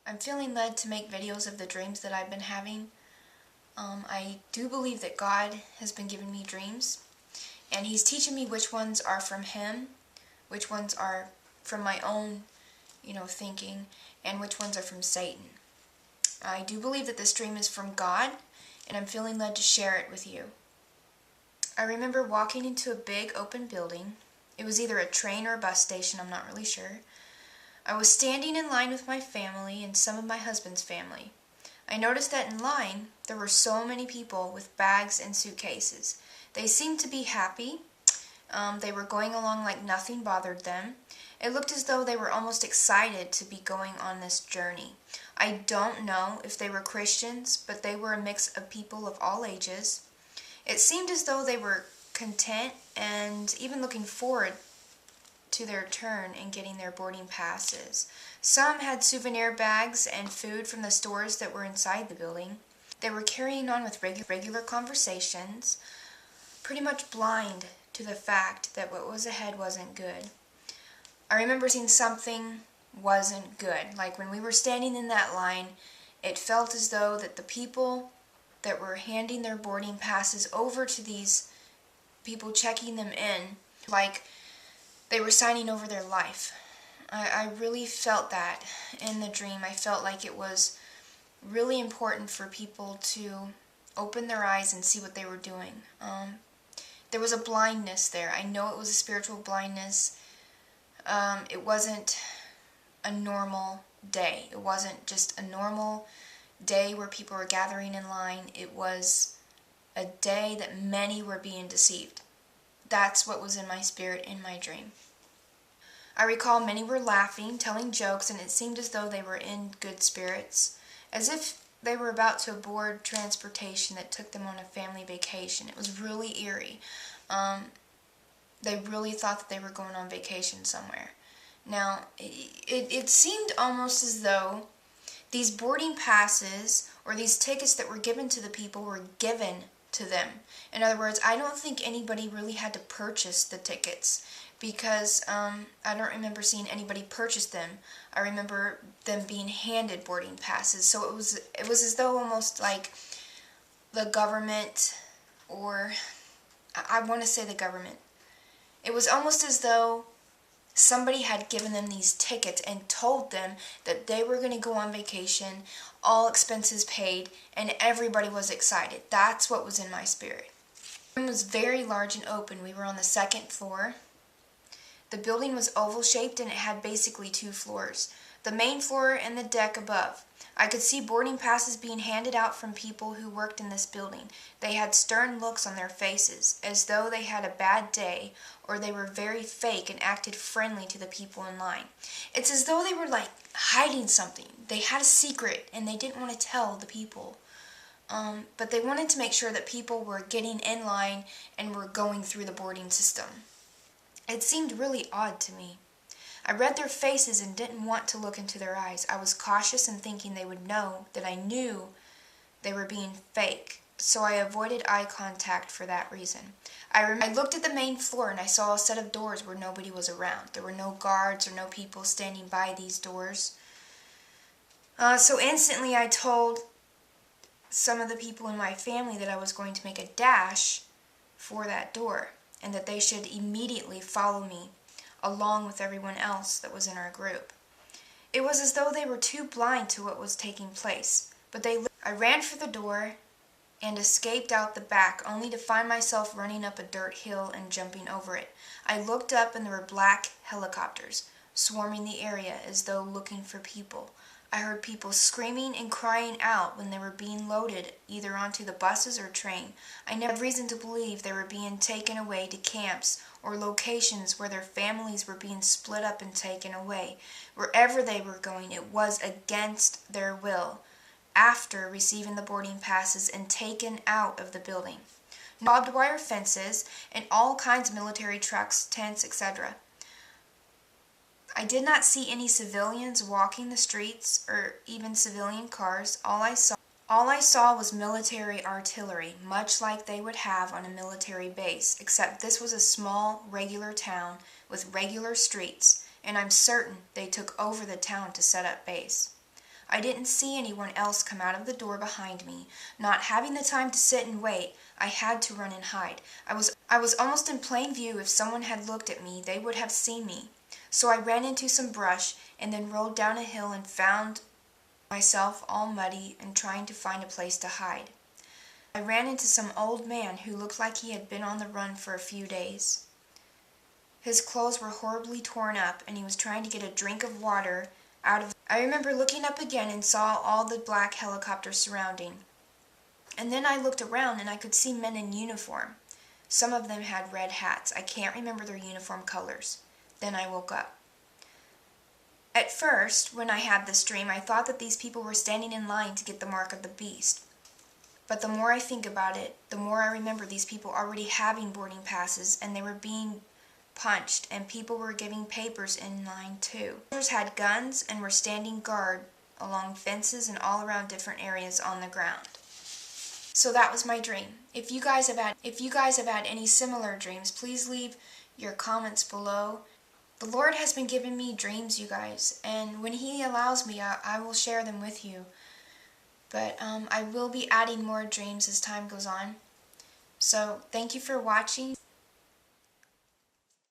I'm feeling led to make videos of the dreams that I've been having. I do believe that God has been giving me dreams, and He's teaching me which ones are from Him, which ones are from my own, thinking, and which ones are from Satan. I do believe that this dream is from God, and I'm feeling led to share it with you. I remember walking into a big open building. It was either a train or a bus station, I'm not really sure. I was standing in line with my family and some of my husband's family. I noticed that in line, there were so many people with bags and suitcases. They seemed to be happy. They were going along like nothing bothered them. It looked as though they were almost excited to be going on this journey. I don't know if they were Christians, but they were a mix of people of all ages. It seemed as though they were content and even looking forward to their turn and getting their boarding passes. Some had souvenir bags and food from the stores that were inside the building. They were carrying on with regular conversations, pretty much blind to the fact that what was ahead wasn't good. I remember seeing something wasn't good. Like when we were standing in that line, it felt as though that the people that were handing their boarding passes over to these people checking them in, like they were signing over their life. I really felt that in the dream. I felt like it was really important for people to open their eyes and see what they were doing. There was a blindness there. I know it was a spiritual blindness. It wasn't a normal day. It wasn't just a normal day where people were gathering in line. It was a day that many were being deceived. That's what was in my spirit in my dream. I recall many were laughing, telling jokes, and it seemed as though they were in good spirits, as if they were about to board transportation that took them on a family vacation. It was really eerie. They really thought that they were going on vacation somewhere. Now, it seemed almost as though these boarding passes or these tickets that were given to the people were given to them. In other words, I don't think anybody really had to purchase the tickets because I don't remember seeing anybody purchase them. I remember them being handed boarding passes. So it was as though almost like the government, or I want to say the government. It was almost as though somebody had given them these tickets and told them that they were going to go on vacation, all expenses paid, and everybody was excited. That's what was in my spirit. The room was very large and open. We were on the second floor. The building was oval-shaped and it had basically 2 floors, the main floor and the deck above. I could see boarding passes being handed out from people who worked in this building. They had stern looks on their faces, as though they had a bad day, or they were very fake and acted friendly to the people in line. It's as though they were like hiding something. They had a secret and they didn't want to tell the people. But they wanted to make sure that people were getting in line and were going through the boarding system. It seemed really odd to me. I read their faces and didn't want to look into their eyes. I was cautious and thinking they would know that I knew they were being fake, so I avoided eye contact for that reason. I looked at the main floor and I saw a set of doors where nobody was around. There were no guards or no people standing by these doors. So instantly I told some of the people in my family that I was going to make a dash for that door and that they should immediately follow me along with everyone else that was in our group. It was as though they were too blind to what was taking place, but I ran for the door and escaped out the back, only to find myself running up a dirt hill and jumping over it. I looked up and there were black helicopters swarming the area as though looking for people. I heard people screaming and crying out when they were being loaded either onto the buses or train. I never had reason to believe they were being taken away to camps or locations where their families were being split up and taken away. Wherever they were going, it was against their will, after receiving the boarding passes and taken out of the building. Barbed wire fences and all kinds of military trucks, tents, etc. I did not see any civilians walking the streets or even civilian cars. All I saw was military artillery, much like they would have on a military base, except this was a small, regular town with regular streets, and I'm certain they took over the town to set up base. I didn't see anyone else come out of the door behind me. Not having the time to sit and wait, I had to run and hide. I was almost in plain view. If someone had looked at me, they would have seen me. So I ran into some brush and then rolled down a hill and found myself all muddy and trying to find a place to hide. I ran into some old man who looked like he had been on the run for a few days. His clothes were horribly torn up, and he was trying to get a drink of water out of. I remember looking up again and saw all the black helicopters surrounding. And then I looked around and I could see men in uniform. Some of them had red hats. I can't remember their uniform colors. Then I woke up. At first, when I had this dream, I thought that these people were standing in line to get the mark of the beast. But the more I think about it, the more I remember these people already having boarding passes, and they were being punched, and people were giving papers in line too. Others had guns and were standing guard along fences and all around different areas on the ground. So that was my dream. If you guys have had any similar dreams, please leave your comments below. The Lord has been giving me dreams, you guys, and when He allows me, I will share them with you. But I will be adding more dreams as time goes on. So thank you for watching.